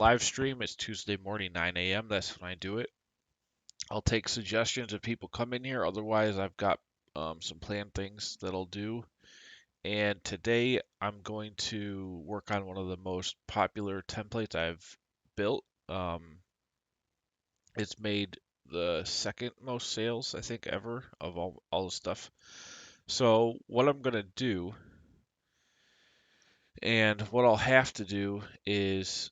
live stream. It's Tuesday morning, 9 a.m. That's when I do it. I'll take suggestions if people come in here. Otherwise, I've got some planned things that I'll do. And today I'm going to work on one of the most popular templates I've built. It's made the second most sales, I think, ever of all the stuff. So what I'm going to do, and what I'll have to do, is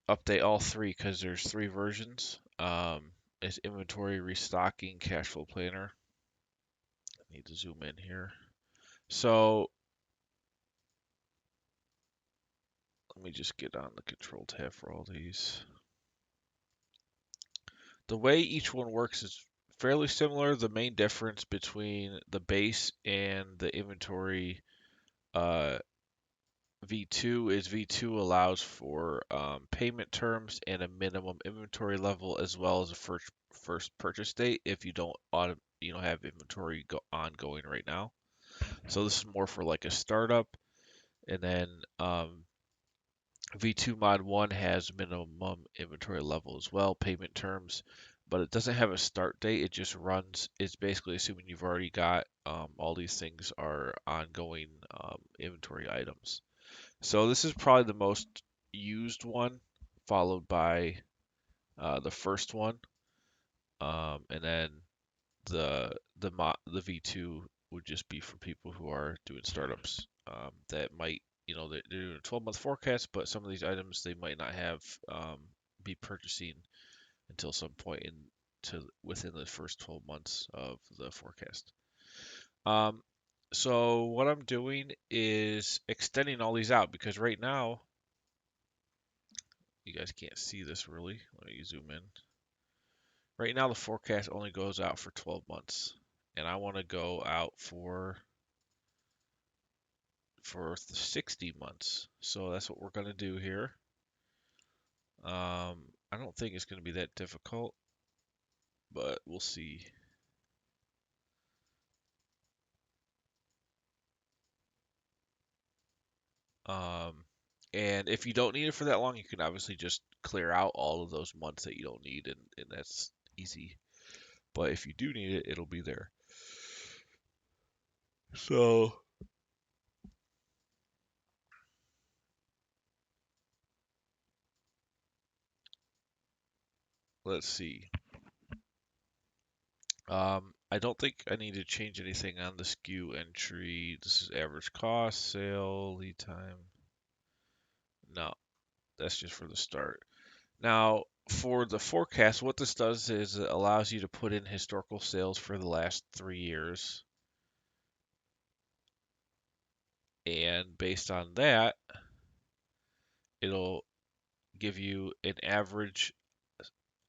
update all three because there's three versions. It's inventory, restocking, cash flow planner. I need to zoom in here. So let me just get on the control tab for all these. The way each one works is fairly similar. The main difference between the base and the inventory uh, V2 is V2 allows for payment terms and a minimum inventory level, as well as a first purchase date if you don't have inventory ongoing right now. So this is more for like a startup, and then V2 Mod 1 has minimum inventory level as well, payment terms, but it doesn't have a start date. It just runs. It's basically assuming you've already got all these things are ongoing inventory items. So this is probably the most used one, followed by the first one, and then the V2 would just be for people who are doing startups that might, they're doing a 12-month forecast, but some of these items they might not have be purchasing until some point to within the first 12 months of the forecast. Um, so what I'm doing is extending all these out because right now you guys can't see this really. Let me zoom in. Right now the forecast only goes out for 12 months, and I want to go out for 60 months. So that's what we're going to do here. I don't think it's going to be that difficult, but we'll see. Um, and if you don't need it for that long, you can obviously just clear out all of those months that you don't need, and that's easy. But if you do need it, it'll be there. So let's see. I don't think I need to change anything on the SKU entry. This is average cost, sale, lead time. No, that's just for the start. Now, for the forecast, what this does is it allows you to put in historical sales for the last 3 years. And based on that, it'll give you an average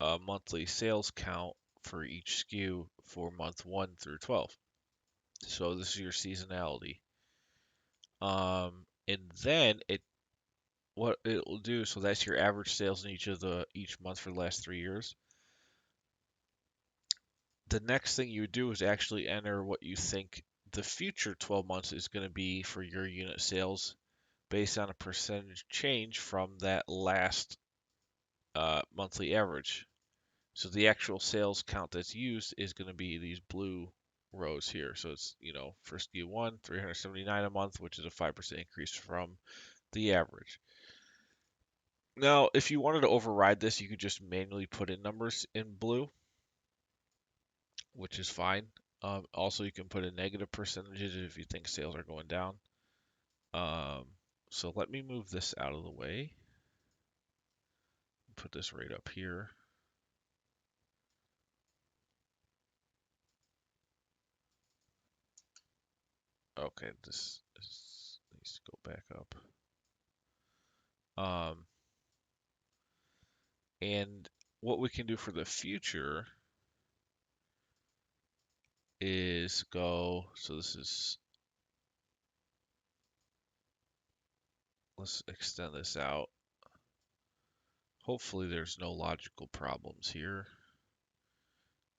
monthly sales count for each SKU for month 1 through 12. So this is your seasonality. And then what it will do, so that's your average sales in each month for the last 3 years. The next thing you do is actually enter what you think the future 12 months is going to be for your unit sales based on a percentage change from that last monthly average. So the actual sales count that's used is going to be these blue rows here. So it's, for SKU 1, 379 a month, which is a 5% increase from the average. Now, if you wanted to override this, you could just manually put in numbers in blue, which is fine. Also, you can put in negative percentages if you think sales are going down. Um, so let me move this out of the way. Put this right up here. Okay, this needs to go back up. And what we can do for the future is go, so let's extend this out. Hopefully there's no logical problems here.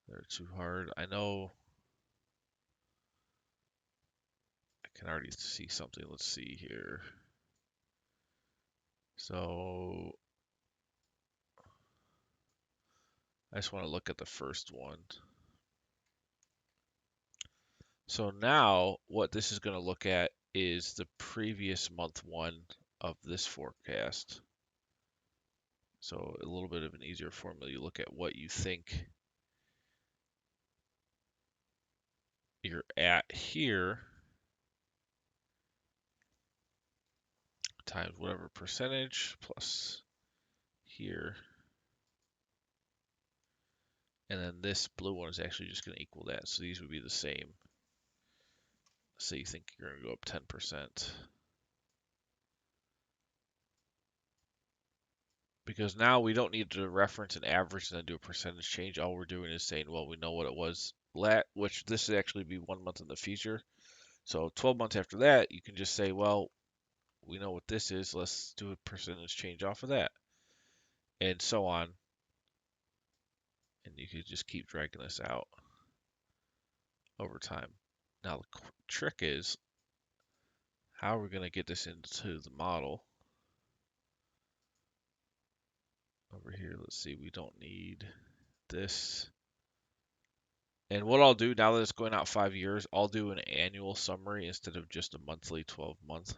They're too hard. I know I can already see something. Let's see here. So I just want to look at the first one. So now what this is going to look at is the previous month one of this forecast. So a little bit of an easier formula. You look at what you think you're at here times whatever percentage plus here. And then this blue one is actually just going to equal that. So these would be the same. So you think you're going to go up 10%. Because now we don't need to reference an average and then do a percentage change. All we're doing is saying, well, we know what it was, which this would actually be 1 month in the future. So 12 months after that, you can just say, well, we know what this is. Let's do a percentage change off of that. And so on. And you could just keep dragging this out over time. Now the trick is, how are we going to get this into the model? Over here, let's see, we don't need this. And what I'll do now that it's going out 5 years, I'll do an annual summary instead of just a monthly 12 month.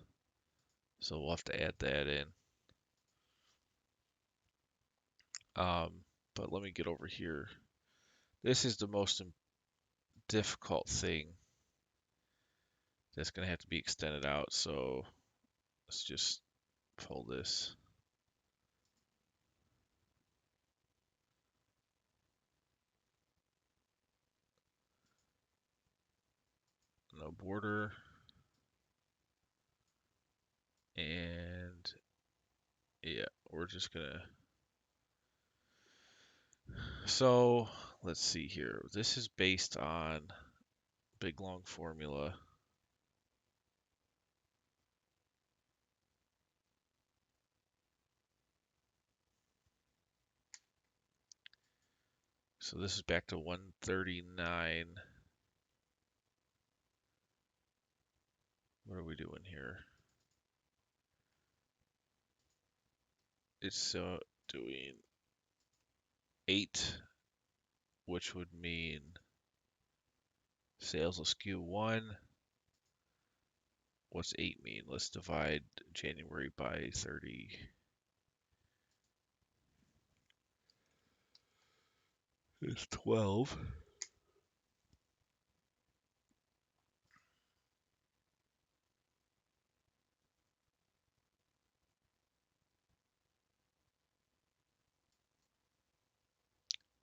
So we'll have to add that in. But let me get over here. This is the most difficult thing that's going to have to be extended out. So let's just pull this. No border. And yeah, we're just gonna. So let's see here. This is based on big long formula. So this is back to 139. What are we doing here? It's doing 8, which would mean sales will skew 1. What's 8 mean? Let's divide January by 30. It's 12.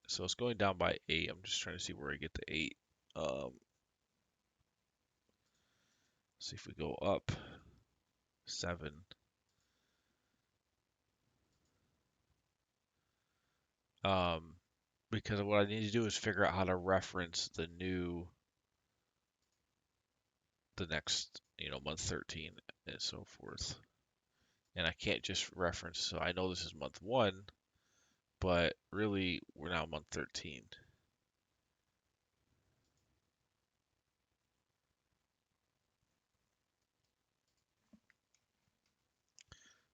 So it's going down by 8. I'm just trying to see where I get the 8. See if we go up 7. Because what I need to do is figure out how to reference the next, month 13 and so forth. And I can't just reference, so I know this is month 1, but really we're now month 13.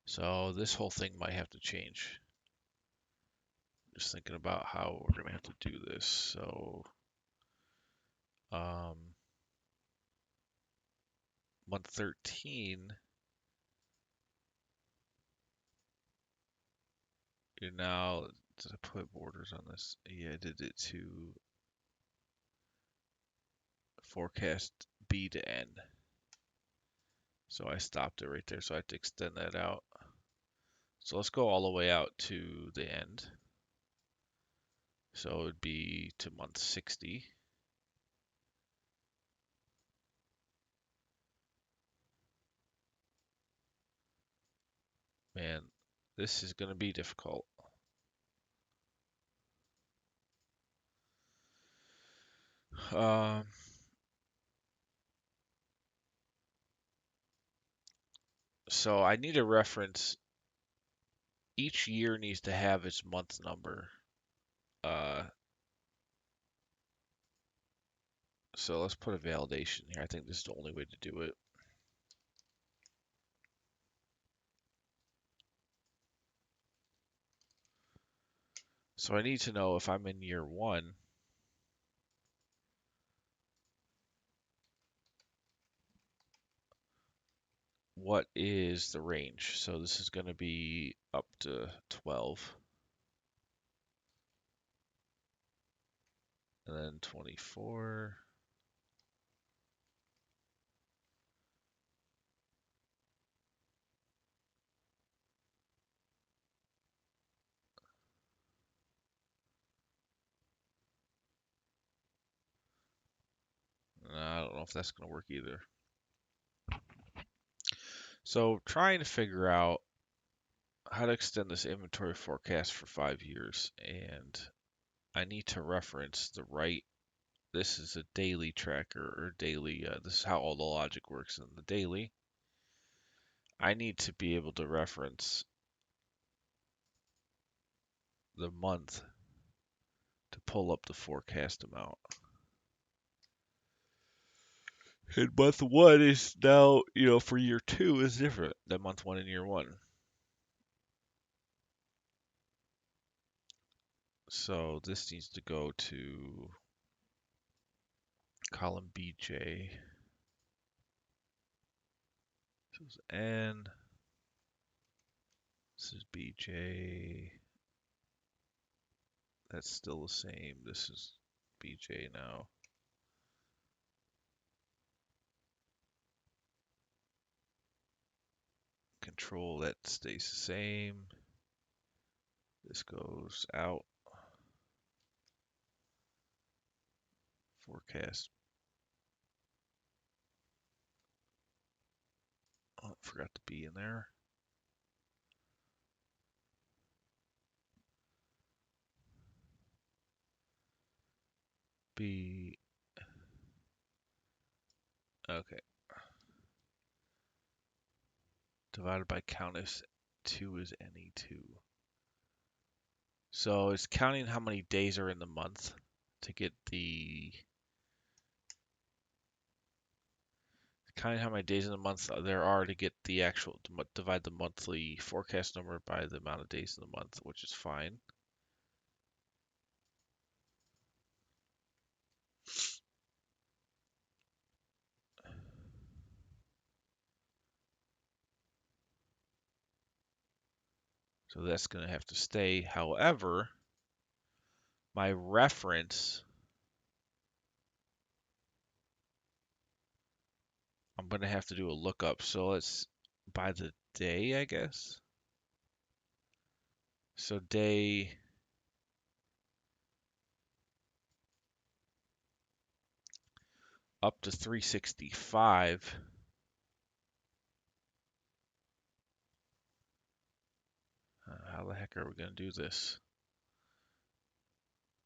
So this whole thing might have to change. Just thinking about how we're gonna have to do this. So month 13, you now, did I put borders on this? Yeah, I did it to forecast B to N. So I stopped it right there, so I have to extend that out. So let's go all the way out to the end. So it would be to month 60. Man, this is going to be difficult. So I need a reference. Each year needs to have its month number. So let's put a validation here. I think this is the only way to do it. So I need to know if I'm in year one, what is the range? So this is going to be up to 12, and then 24. I don't know if that's going to work either. So trying to figure out how to extend this inventory forecast for 5 years, and I need to reference the right. This is a daily tracker or daily. This is how all the logic works in the daily. I need to be able to reference the month to pull up the forecast amount. And month one is now, for year two is different than month one and year one. So this needs to go to column BJ. This is N. This is BJ. That's still the same. This is BJ now. Control, that stays the same. This goes out. Forecast. Oh, forgot the B in there. B. Okay. Divided by count is 2 is NE2. So it's counting how many days are in the month to get the counting how many days in the month there are to get the actual divide the monthly forecast number by the amount of days in the month, which is fine. So that's going to have to stay. However, my reference, I'm going to have to do a lookup. So let's by the day, I guess. So day up to 365. How the heck are we going to do this?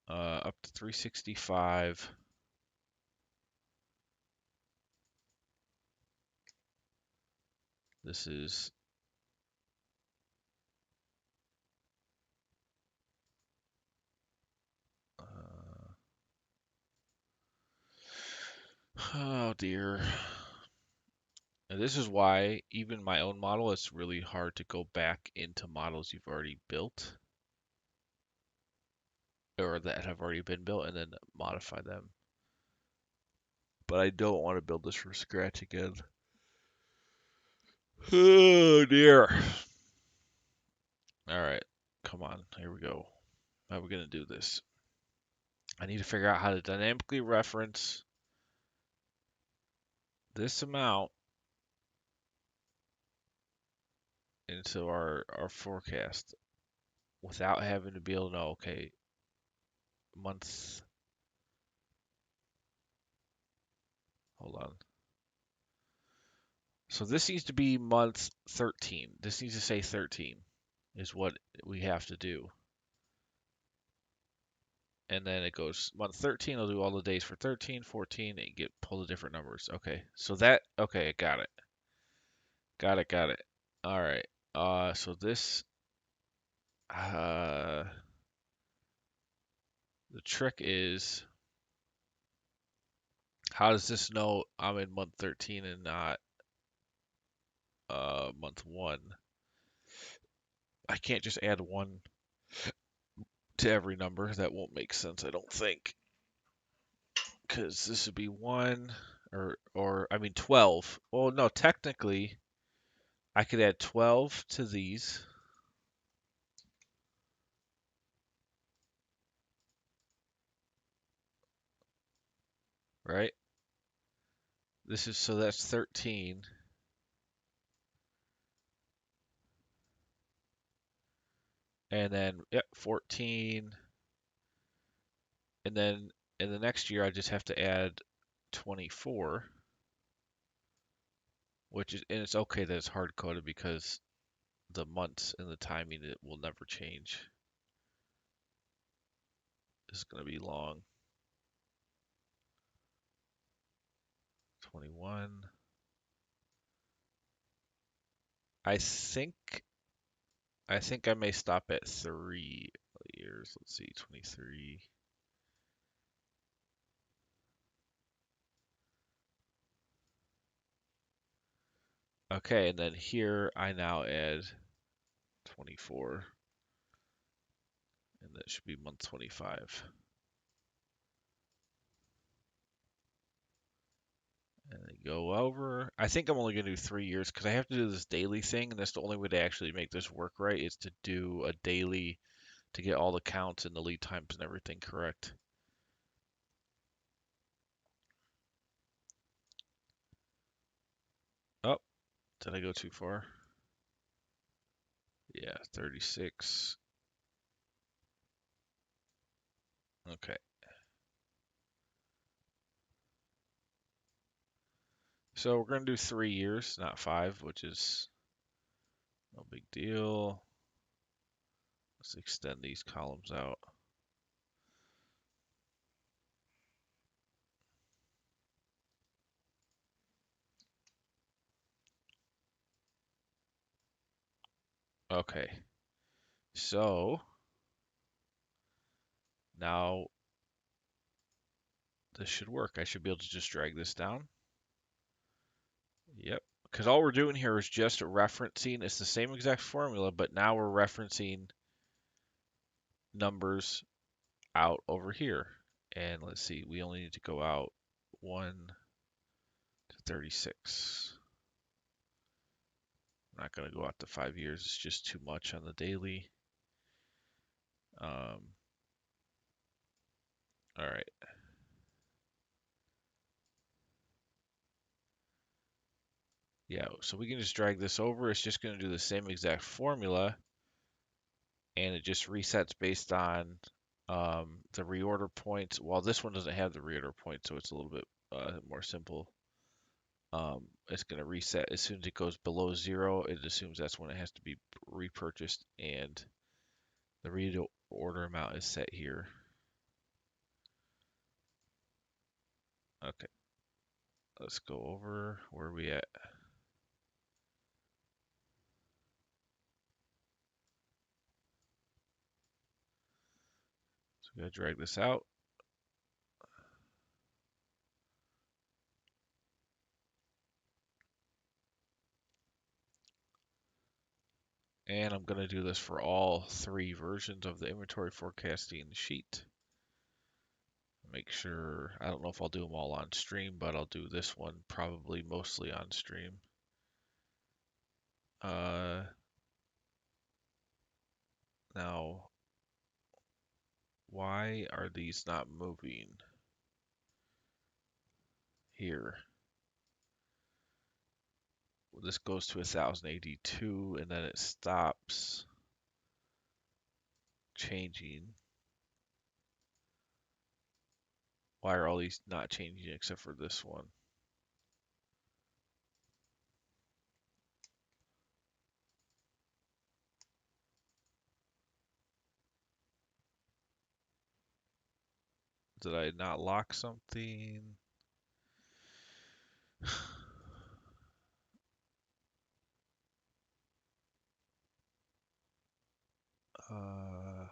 Up to 365. This is oh dear. And this is why even my own model, it's really hard to go back into models you've already built or that have already been built and then modify them. But I don't want to build this from scratch again. Oh dear. All right, come on, here we go. How are we gonna do this? I need to figure out how to dynamically reference this amount into our forecast without having to be able to know, okay, month, hold on. So this needs to be month 13. This needs to say 13 is what we have to do. And then it goes month 13, I'll do all the days for 13, 14, and pull the different numbers. Okay, so okay, got it. Got it. All right. So this, uh, the trick is, how does this know I'm in month 13 and not month 1? I can't just add 1 to every number. That won't make sense, I don't think, because this would be 1 or I mean 12. Well, no, technically I could add 12 to these, right? This is so that's 13, and then yep, 14, and then in the next year I just have to add 24, which is, and it's okay that it's hard coded because the months and the timing, it will never change. This is going to be long. 21. I think I may stop at 3 years. Let's see, 23. Okay, and then here I now add 24, and that should be month 25. And then go over. I think I'm only going to do 3 years because I have to do this daily thing, and that's the only way to actually make this work right is to do a daily to get all the counts and the lead times and everything correct. Oh, did I go too far? Yeah, 36. Okay. So we're going to do 3 years, not 5, which is no big deal. Let's extend these columns out. Okay. So now this should work. I should be able to just drag this down. Yep. Because all we're doing here is just referencing. It's the same exact formula, but now we're referencing numbers out over here. And let's see, we only need to go out 1 to 36. I'm not going to go out to 5 years. It's just too much on the daily. All right. Yeah, so we can just drag this over. It's just going to do the same exact formula, and it just resets based on the reorder points. Well, this one doesn't have the reorder point, so it's a little bit more simple. It's going to reset as soon as it goes below 0. It assumes that's when it has to be repurchased, and the reorder amount is set here. Okay, let's go over where are we at. So we gotta drag this out. And I'm going to do this for all 3 versions of the inventory forecasting sheet. Make sure, I don't know if I'll do them all on stream, but I'll do this one probably mostly on stream. Now, why are these not moving here? Well, this goes to 1082 and then it stops changing. Why are all these not changing except for this one? Did I not lock something? Uh,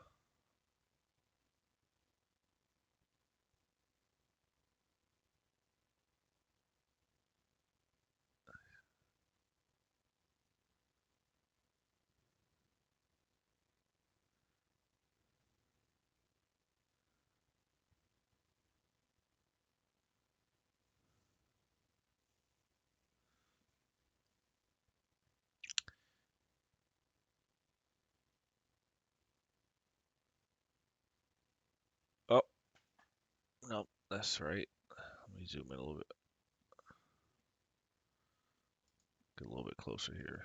That's right. Let me zoom in a little bit, get a little bit closer here.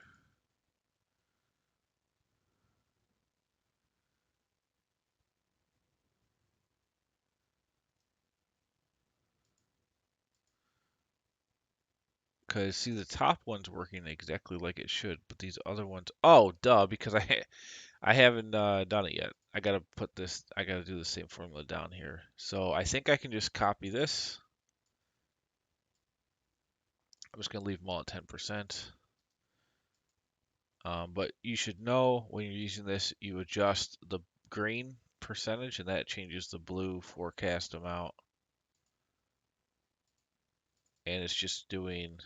Because see, the top one's working exactly like it should, but these other ones, oh, duh, because I haven't done it yet. I gotta put this, I gotta do the same formula down here. So I think I can just copy this. I'm just gonna leave them all at 10%. But you should know when you're using this, you adjust the green percentage, and that changes the blue forecast amount. And it's just doing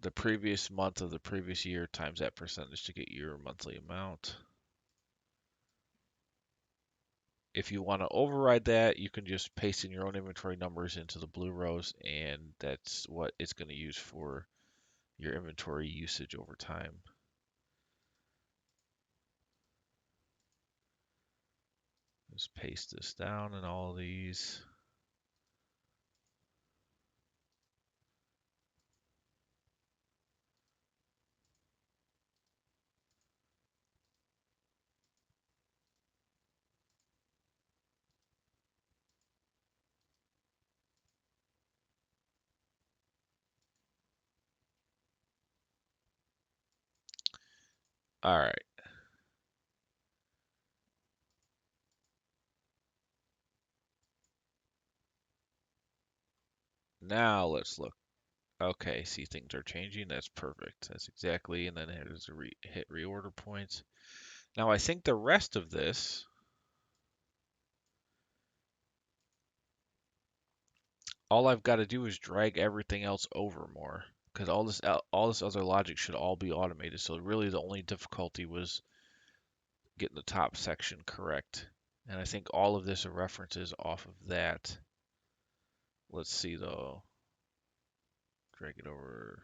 the previous month of the previous year times that percentage to get your monthly amount. If you want to override that, you can just paste in your own inventory numbers into the blue rows, and that's what it's going to use for your inventory usage over time. Just paste this down in all of these. All right. Now let's look. Okay, see things are changing. That's perfect. That's exactly. And then here's a hit reorder points. Now I think the rest of this, all I've got to do is drag everything else over more, because all this other logic should all be automated. So really, the only difficulty was getting the top section correct. And I think all of this are references off of that. Let's see though. Drag it over.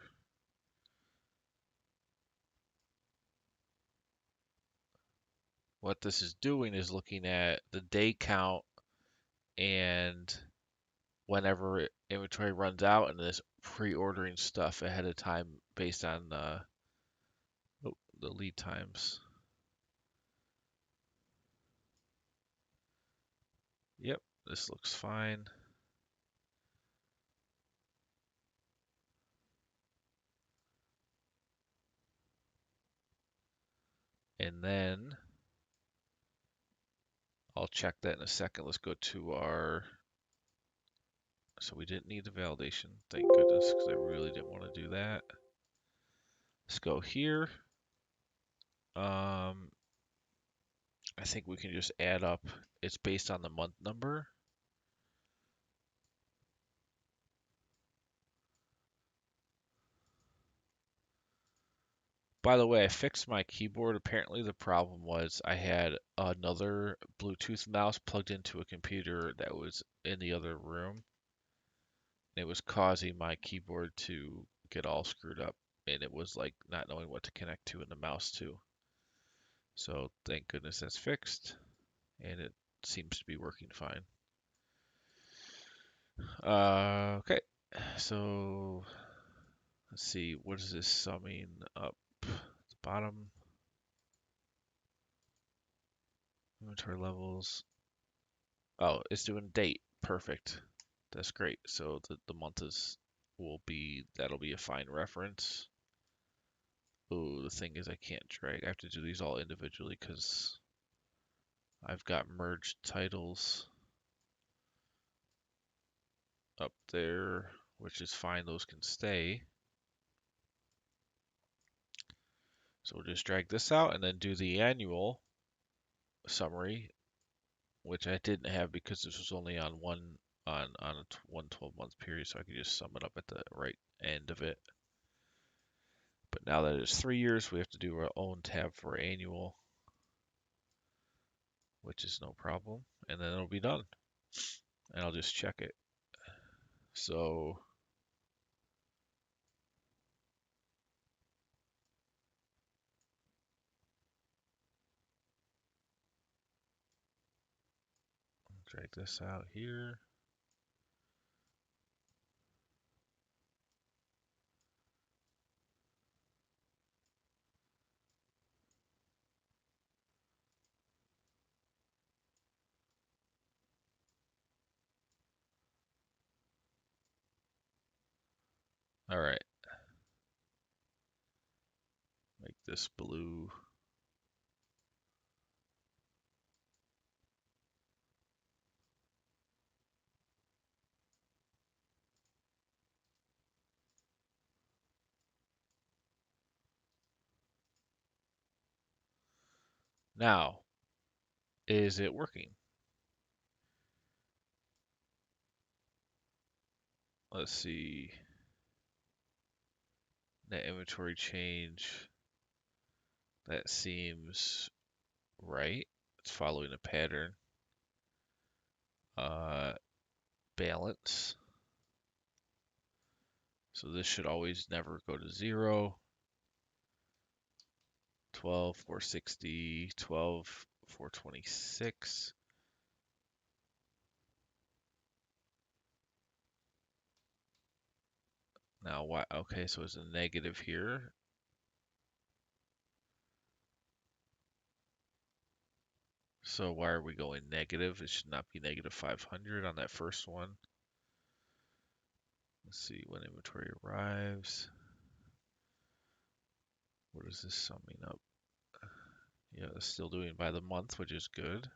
What this is doing is looking at the day count and whenever inventory runs out, and this pre-ordering stuff ahead of time based on the lead times. Yep, this looks fine. And then I'll check that in a second. Let's go to our, so we didn't need the validation, thank goodness, because I really didn't want to do that. Let's go here. I think we can just add up. It's based on the month number. By the way, I fixed my keyboard. Apparently the problem was I had another Bluetooth mouse plugged into a computer that was in the other room. It was causing my keyboard to get all screwed up, and it was like not knowing what to connect to and the mouse to. So thank goodness that's fixed, and it seems to be working fine. Okay, so let's see, what is this summing up? The bottom, inventory levels. Oh, it's doing date. Perfect. That's great. So the month is that'll be a fine reference. Oh, the thing is I can't drag. I have to do these all individually because I've got merged titles up there, which is fine. Those can stay. So we'll just drag this out and then do the annual summary, which I didn't have because this was only on one 12-month period, so I could just sum it up at the right end of it. But now that it's 3 years, we have to do our own tab for annual, which is no problem. And then it'll be done. And I'll just check it. So drag this out here. All right, make this blue. Now, is it working? Let's see. Net inventory change. That seems right. It's following a pattern. Uh, balance. So this should always never go to 0. 12, 460, 12, 426. Now, why? Okay, so it's a negative here. So why are we going negative? It should not be negative 500 on that first one. Let's see when inventory arrives. What is this summing up? Yeah, it's still doing by the month, which is good.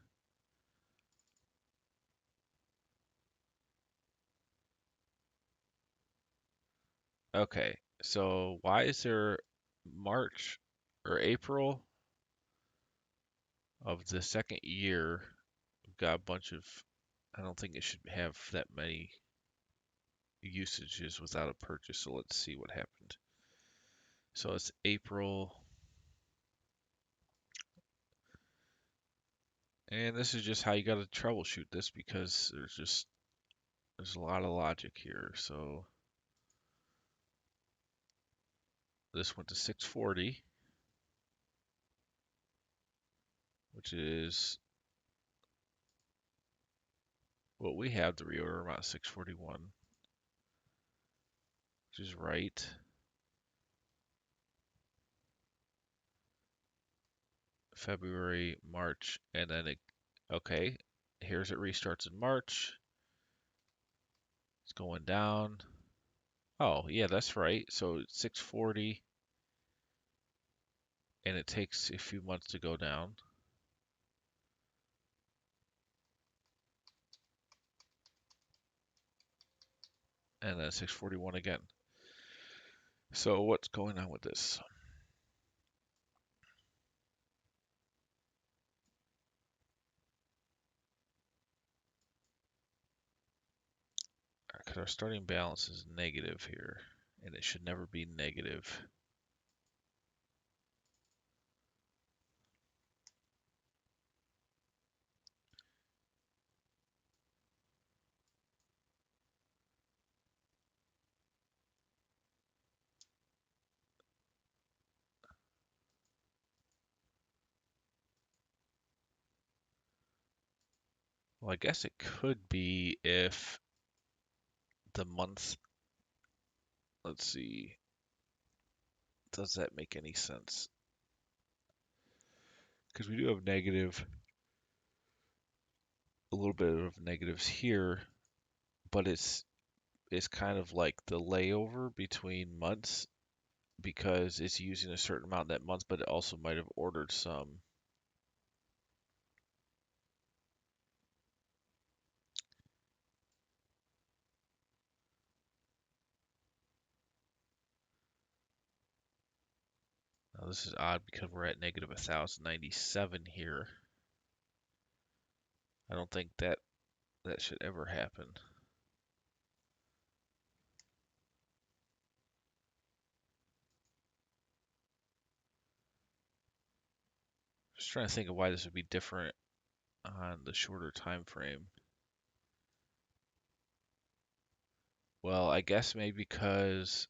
Okay, so why is there March or April of the second year? We've got a bunch of, I don't think it should have that many usages without a purchase. So let's see what happened. So it's April, and this is just how you got to troubleshoot this because there's a lot of logic here. So this went to 640, which is what we have, the reorder amount 641, which is right. February, March, and then okay, here's it restarts in March. It's going down. Oh, yeah, that's right. So it's 640, and it takes a few months to go down. And then 641 again. So what's going on with this? Because our starting balance is negative here, and it should never be negative. Well, I guess it could be if the month, let's see, does that make any sense? Because we do have a little bit of negatives here, but it's kind of like the layover between months because it's using a certain amount that month, but it also might have ordered some. Now this is odd because we're at negative 1097 here. I don't think that should ever happen. Just trying to think of why this would be different on the shorter time frame. Well, I guess maybe because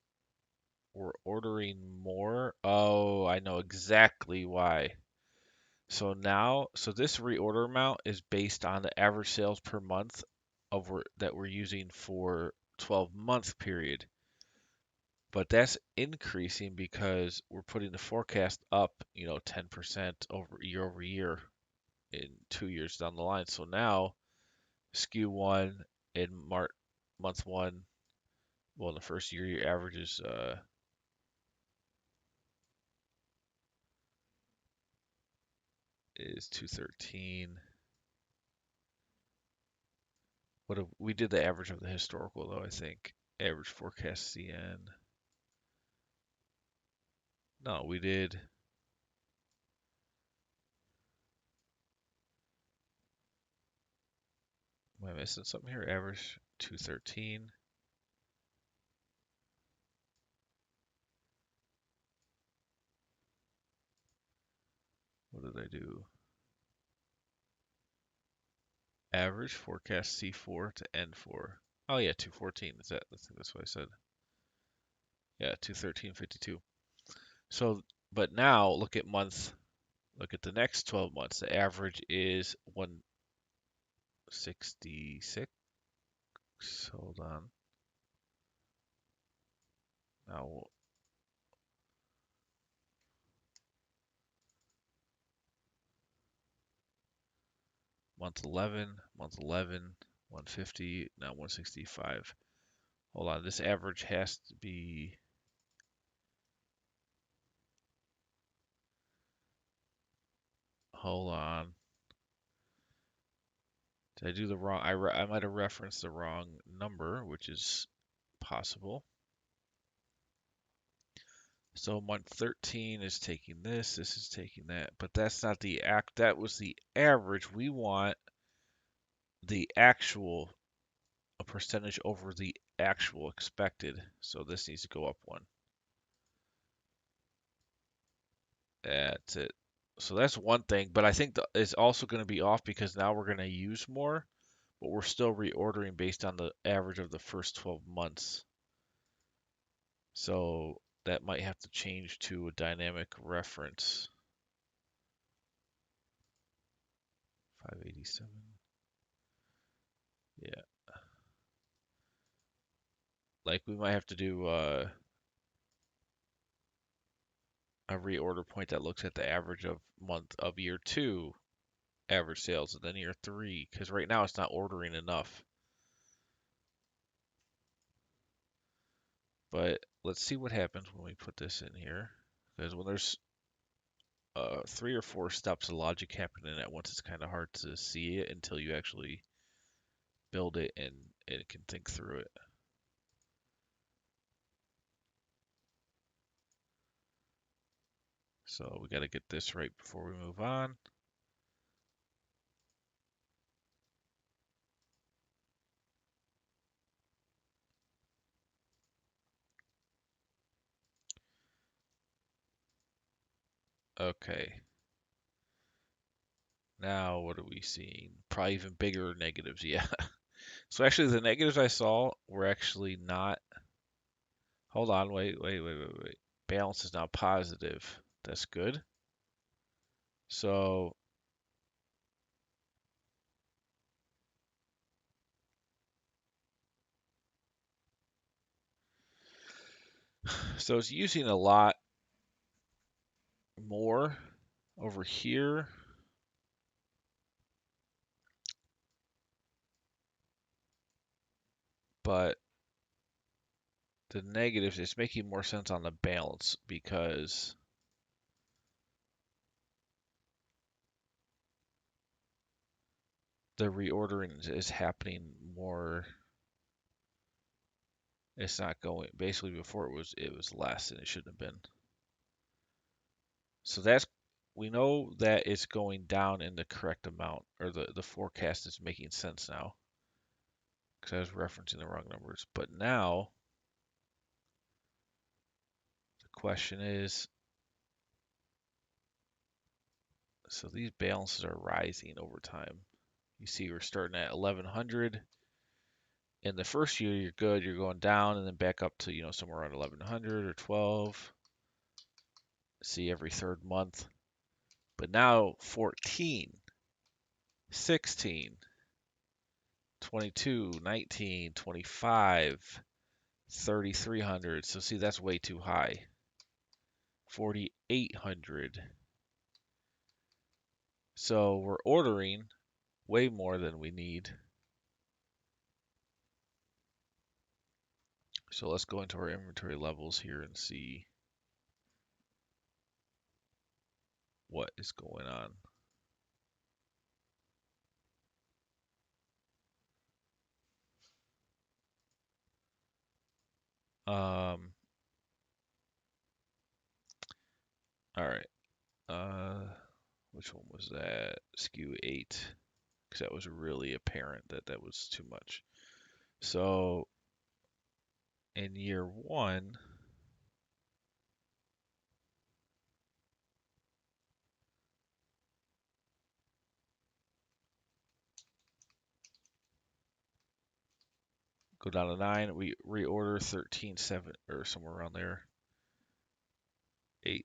we're ordering more. Oh, I know exactly why. So this reorder amount is based on the average sales per month that we're using for 12-month period. But that's increasing because we're putting the forecast up, 10% over year in 2 years down the line. So now SKU one in month one Well, in the first year, your average is 213. We did the average of the historical though, I think. Average forecast CN. No, we did. Am I missing something here? Average 213. What did I do? Average forecast C4 to N4. Oh yeah, 214. I think that's what I said. Yeah, 213.52. So, but now look at look at the next 12 months. The average is 166. Hold on. Now, month 11, 150, now 165. Hold on, this average has to be, hold on. Did I do the wrong, I might have referenced the wrong number, which is possible. So month 13 is taking this is taking that, but that's not that was the average. We want the actual, a percentage over the actual expected. So this needs to go up one. That's it. So that's one thing, but I think it's also going to be off because now we're going to use more, but we're still reordering based on the average of the first 12 months. So that might have to change to a dynamic reference. 587. Yeah. Like we might have to do a reorder point that looks at the average of year 2 average sales and then year 3, because right now it's not ordering enough. But let's see what happens when we put this in here, because when there's 3 or 4 steps of logic happening at once, it's kind of hard to see it until you actually build it and it can think through it. So we got to get this right before we move on. Okay. Now what are we seeing? Probably even bigger negatives. Yeah. So actually the negatives I saw were actually not. Hold on. Wait. Balance is now positive. That's good. So it's using a lot more over here. But the negatives, it's making more sense on the balance because the reordering is happening more. It's not going, basically before it was less and it shouldn't have been. So we know that it's going down in the correct amount, or the forecast is making sense now because I was referencing the wrong numbers. But now the question is, so these balances are rising over time. You see we're starting at 1100. In the first year, you're good. You're going down and then back up to, somewhere around 1100 or 12. See every third month. But now 14, 16, 22, 19, 25, 3,300. So see, that's way too high. 4,800. So we're ordering way more than we need. So let's go into our inventory levels here and see what is going on. All right. Which one was that? SKU 8, because that was really apparent that that was too much. So in year 1, go down to 9, we reorder 13.7 or somewhere around there. 8,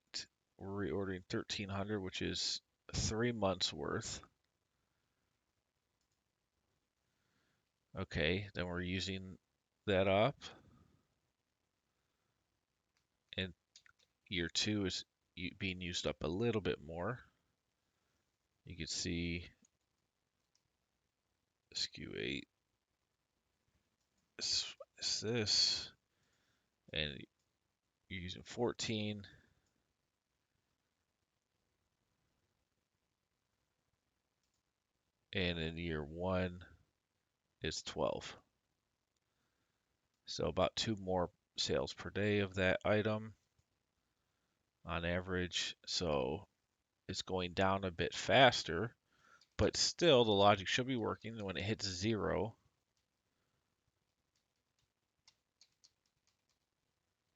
we're reordering 1300, which is 3 months worth. Okay, then we're using that up. And year 2 is being used up a little bit more. You can see SKU 8 is this, and you're using 14. And in year 1 is 12. So about 2 more sales per day of that item on average. So it's going down a bit faster, but still the logic should be working. When it hits 0,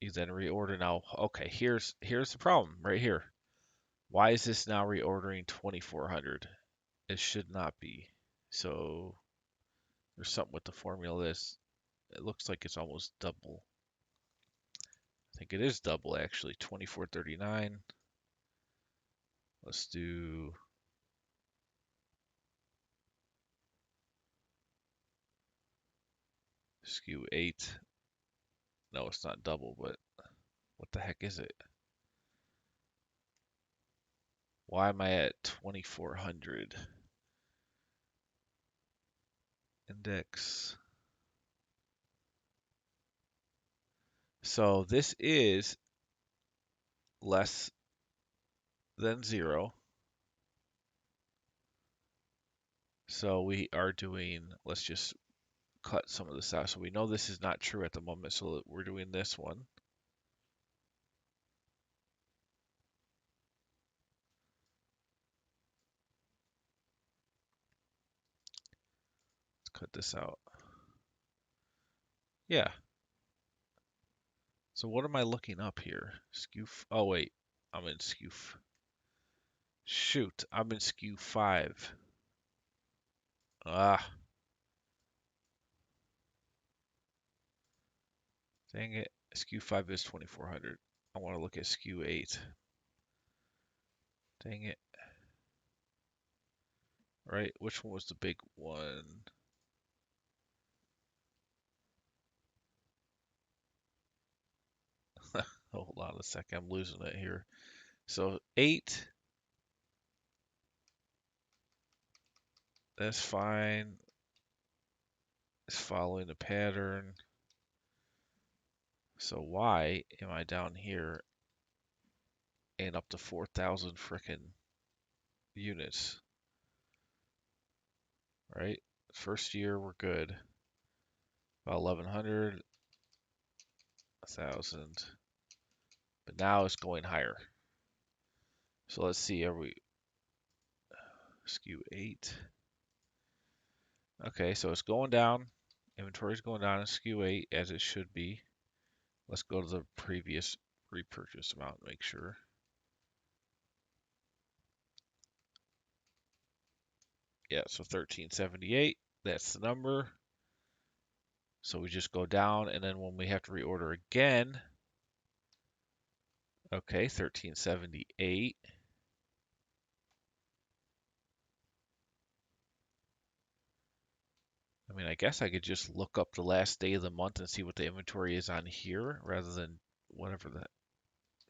you then reorder. Now, okay, here's the problem right here. Why is this now reordering 2400? It should not be. So there's something with the formula. It looks like it's almost double. I think it is double actually. 2439. Let's do SKU 8. No, it's not double, but what the heck is it? Why am I at 2400? Index. So this is less than 0. So we are doing, let's just cut some of this out. So we know this is not true at the moment, so we're doing this one. Let's cut this out. Yeah. So what am I looking up here? SKU, oh wait, I'm in SKU, shoot, I'm in SKU 5. Ah, dang it. SKU 5 is 2400. I want to look at SKU 8. Dang it. Right? Which one was the big one? Hold on a second. I'm losing it here. So 8, that's fine. It's following the pattern. So why am I down here and up to 4,000 frickin' units? Right? First year, we're good. About 1,100, 1,000. But now it's going higher. So let's see, are we SKU 8? Okay, so it's going down. Inventory is going down in SKU 8 as it should be. Let's go to the previous repurchase amount and make sure. Yeah, so 1378, that's the number. So we just go down, and then when we have to reorder again, okay, 1378. I mean, I guess I could just look up the last day of the month and see what the inventory is on here rather than whatever that,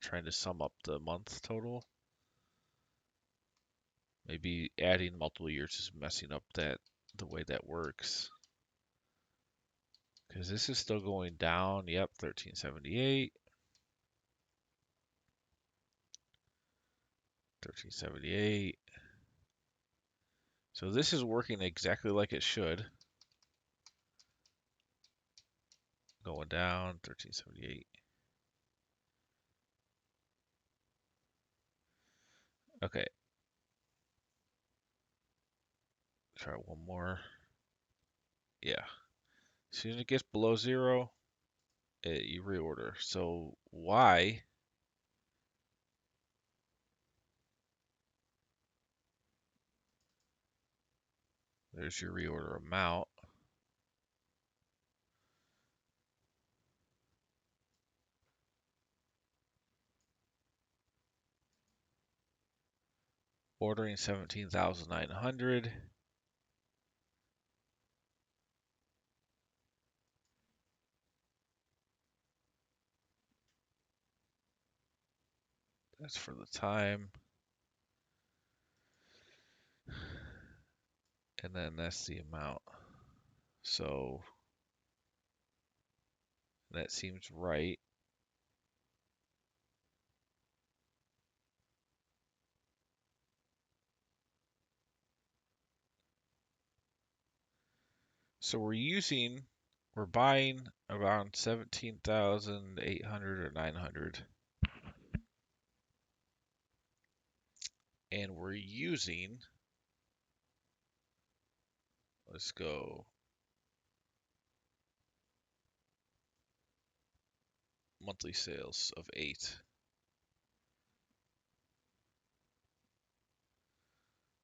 trying to sum up the month total. Maybe adding multiple years is messing up the way that works. Because this is still going down. Yep, 1378. 1378. So this is working exactly like it should. Going down, 1378. Okay, try one more. Yeah. As soon as it gets below zero, you reorder. So why? There's your reorder amount. Ordering 17,900. That's for the time. And then that's the amount. So that seems right. So we're buying around 17,800 or 900. And we're using, let's go, monthly sales of 8.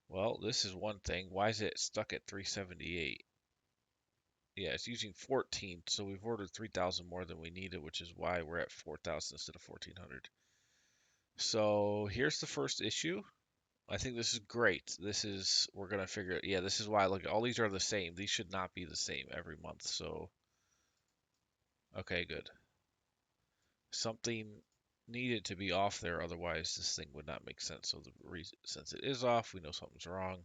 Well, this is one thing. Why is it stuck at 378? Yeah, it's using 14, so we've ordered 3,000 more than we needed, which is why we're at 4,000 instead of 1,400. So here's the first issue. I think this is great. We're gonna figure it. Yeah, this is why, look, all these are the same. These should not be the same every month. So, okay, good. Something needed to be off there, otherwise this thing would not make sense. So the reason, since it is off, we know something's wrong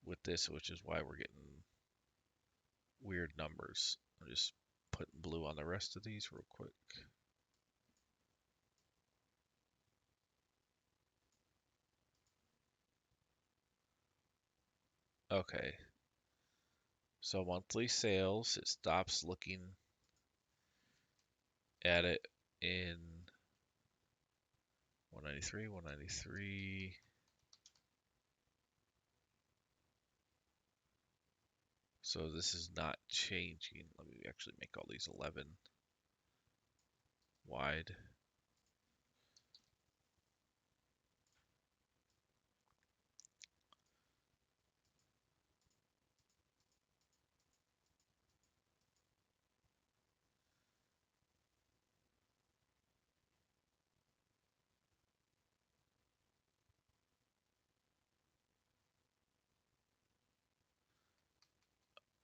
with this, which is why we're getting weird numbers. I'm just putting blue on the rest of these real quick. Okay, so monthly sales, it stops looking at it in 193, 193. So this is not changing. Let me actually make all these 11 wide.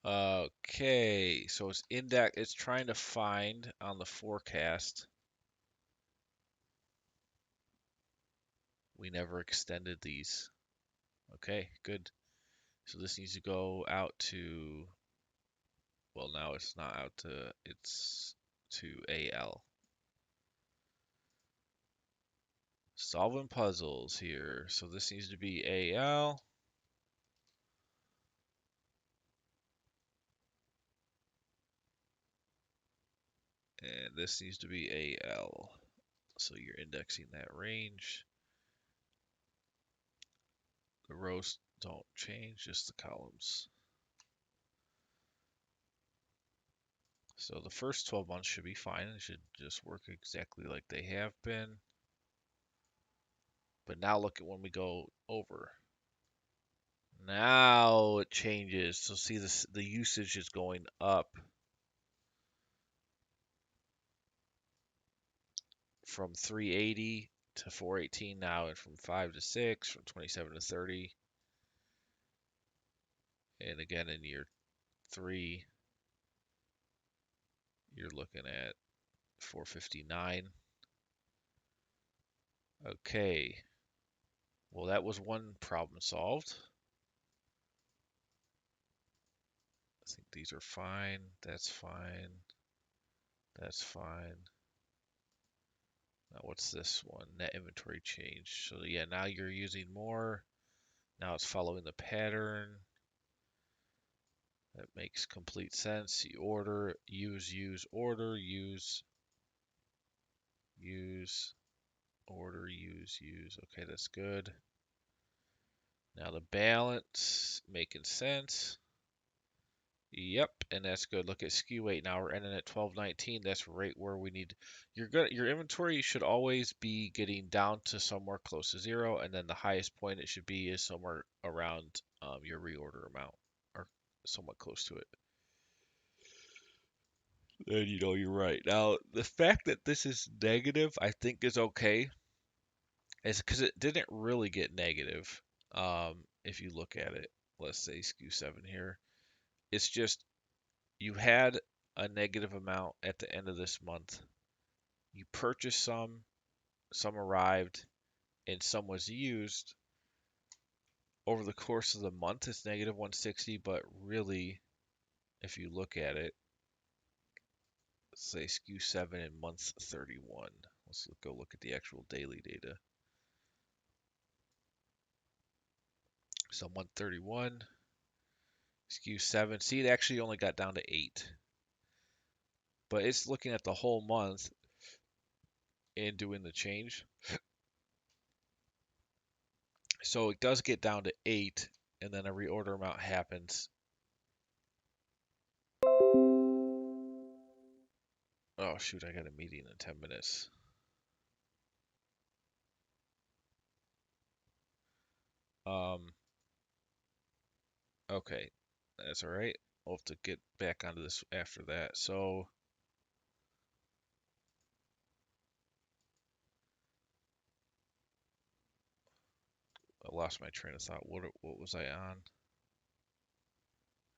Okay, so it's trying to find on the forecast. We never extended these. Okay, good. So this needs to go out to, well, now it's not out to, it's to AL. Solving puzzles here. So this needs to be AL. And this needs to be AL. So you're indexing that range. The rows don't change, just the columns. So the first 12 months should be fine. It should just work exactly like they have been. But now look at when we go over. Now it changes. So see this, the usage is going up from 380 to 418 now, and from 5 to 6, from 27 to 30. And again in year 3, you're looking at 459. Okay. Well, that was one problem solved. I think these are fine. That's fine. That's fine. Now what's this one? Net inventory change. So yeah, now you're using more. Now it's following the pattern. That makes complete sense. You order, use, order, use, order, use. Okay, that's good. Now the balance, making sense. Yep, and that's good. Look at SKU weight. Now we're ending at 1219. That's right where we need. Your inventory should always be getting down to somewhere close to zero, and then the highest point it should be is somewhere around your reorder amount, or somewhat close to it. And you're right. Now the fact that this is negative, I think is okay, is because it didn't really get negative. If you look at it, let's say SKU 7 here, it's just you had a negative amount at the end of this month. You purchased some arrived, and some was used. Over the course of the month, it's negative 160, but really, if you look at it, let's say SKU 7 in month 31. Let's go look at the actual daily data. So month 31, SKU 7. See, it actually only got down to 8. But it's looking at the whole month and doing the change. So it does get down to 8, and then a reorder amount happens. Oh shoot, I got a meeting in 10 minutes. Okay, that's all right. I'll have to get back onto this after that. So I lost my train of thought. What was I on?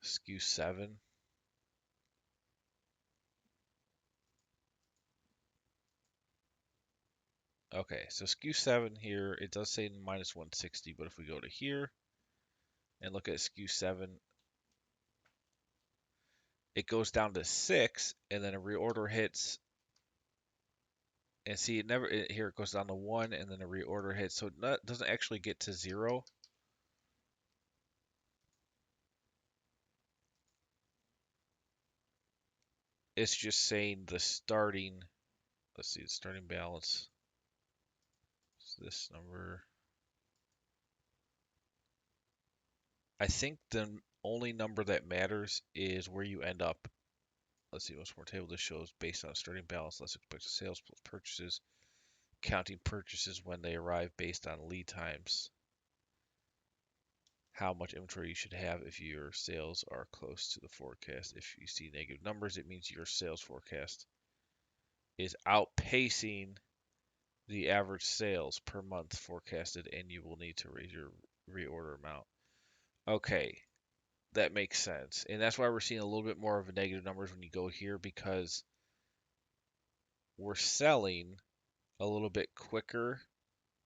SKU 7. Okay, so SKU 7 here, it does say minus 160, but if we go to here and look at SKU 7, it goes down to 6, and then a reorder hits. And see, here it goes down to 1, and then a reorder hits. So it doesn't actually get to 0. It's just saying the starting, let's see, the starting balance is this number. I think the only number that matters is where you end up. Let's see, what's more table this shows based on starting balance, less expected sales plus purchases, counting purchases when they arrive based on lead times. How much inventory you should have if your sales are close to the forecast. If you see negative numbers, it means your sales forecast is outpacing the average sales per month forecasted, and you will need to raise your reorder amount. Okay, that makes sense. And that's why we're seeing a little bit more of a negative numbers when you go here, because we're selling a little bit quicker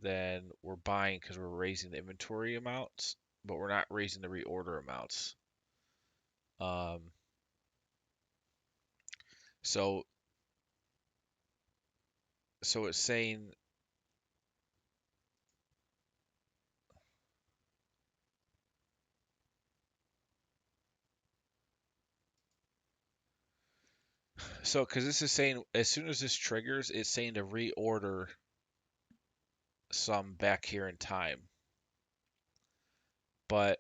than we're buying because we're raising the inventory amounts, but we're not raising the reorder amounts. Um, so so it's saying so because this is saying as soon as this triggers, it's saying to reorder some back here in time. But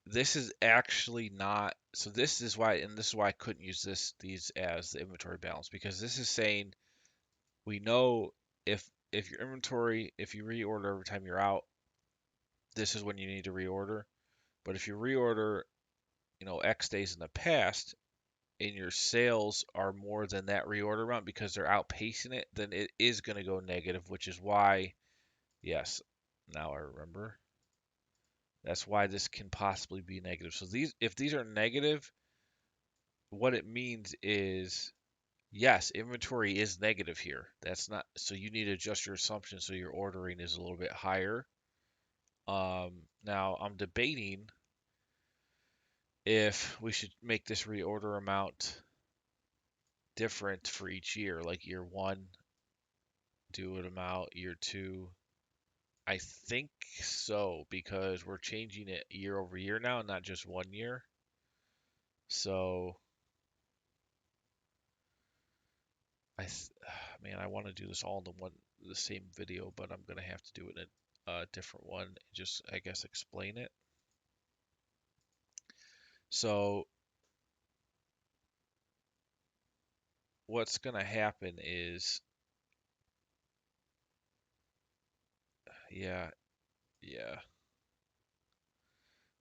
this is actually not, so this is why, and this is why I couldn't use these as the inventory balance, because this is saying we know if your inventory, if you reorder every time you're out, this is when you need to reorder. But if you reorder, X days in the past and your sales are more than that reorder amount because they're outpacing it, then it is going to go negative, which is why, yes, now I remember. That's why this can possibly be negative. So if these are negative, what it means is, yes, inventory is negative here. That's not, so you need to adjust your assumption so your ordering is a little bit higher. Now I'm debating if we should make this reorder amount different for each year, like year one, do an amount, year two. I think so because we're changing it year over year now, not just 1 year. So man, I want to do this all in the same video, but I'm gonna have to do it in a different one. And just I guess explain it. So what's gonna happen is, yeah, yeah,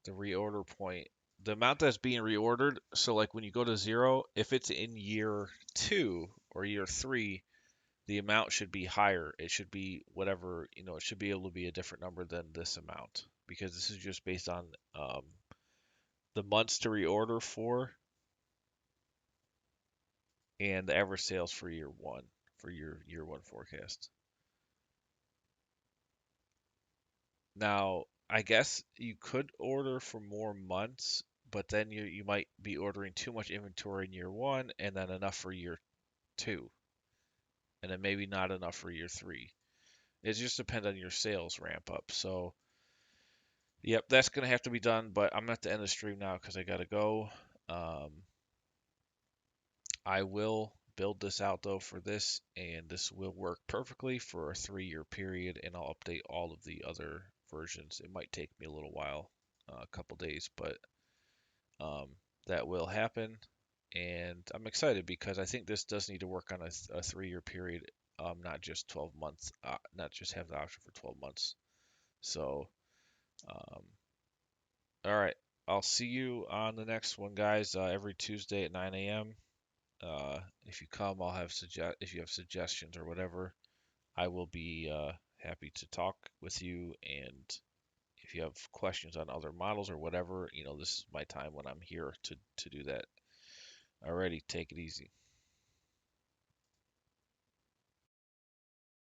the reorder point, the amount that's being reordered. So like when you go to zero, if it's in year two or year three, the amount should be higher. It should be whatever, it should be able to be a different number than this amount because this is just based on the months to reorder for and the average sales for year one, for your year one forecast. Now, I guess you could order for more months, but then you might be ordering too much inventory in year one and then enough for year two, and then maybe not enough for year three. It just depends on your sales ramp up. So, yep, that's gonna have to be done, but I'm at the end of the stream now because I gotta go. Um, I will build this out though for this, and this will work perfectly for a 3 year period, and I'll update all of the other versions. It might take me a little while, a couple days, but um, that will happen. And I'm excited because I think this does need to work on a 3 year period, not just 12 months, not just have the option for 12 months. So, um, all right. I'll see you on the next one, guys, every Tuesday at 9 a.m. If you come, if you have suggestions or whatever, I will be happy to talk with you. And if you have questions on other models or whatever, this is my time when I'm here to do that. Alrighty, take it easy.